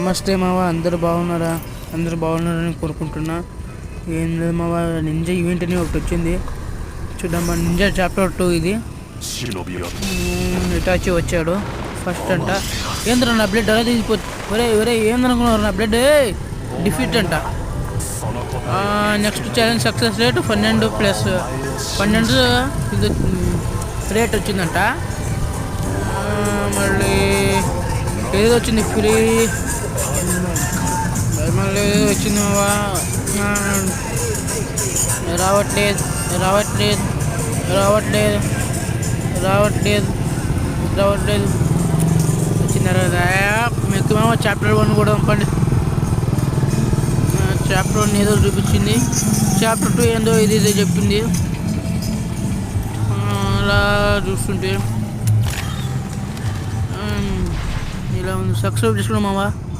నమస్తే మావా, అందరూ బాగున్నారా? అందరూ బాగున్నారని కోరుకుంటున్నా. ఏం లేదు మావా, నింజా ఈవెంట్ అని ఒకటి వచ్చింది చూద్దాం. నింజా చాప్టర్ 2 ఇది. ఇటాచి వచ్చాడు ఫస్ట్ అంట. ఏంద్ర నా బ్లడ్ అలా తీసిపోతుంది. ఒరే ఏందనుకున్నారు నా బ్లడ్ డిఫీట్ అంట. నెక్స్ట్ ఛాలెంజ్ సక్సెస్ రేట్ 12 ఇది రేట్ వచ్చిందంట. మళ్ళీ ఏదో వచ్చింది ఫ్రీ, మళ్ళీ ఏదో వచ్చింది రావట్లేదు వచ్చిన తర్వాత మీకు చాప్టర్ 1 కూడా పండి. చాప్టర్ 1 ఏదో చూపించింది, చాప్టర్ 2 ఏందో ఇది చెప్పింది. అలా చూస్తుంటే ఇలా ఉంది. సబ్స్క్రైబ్ చేసుకోండి మావా.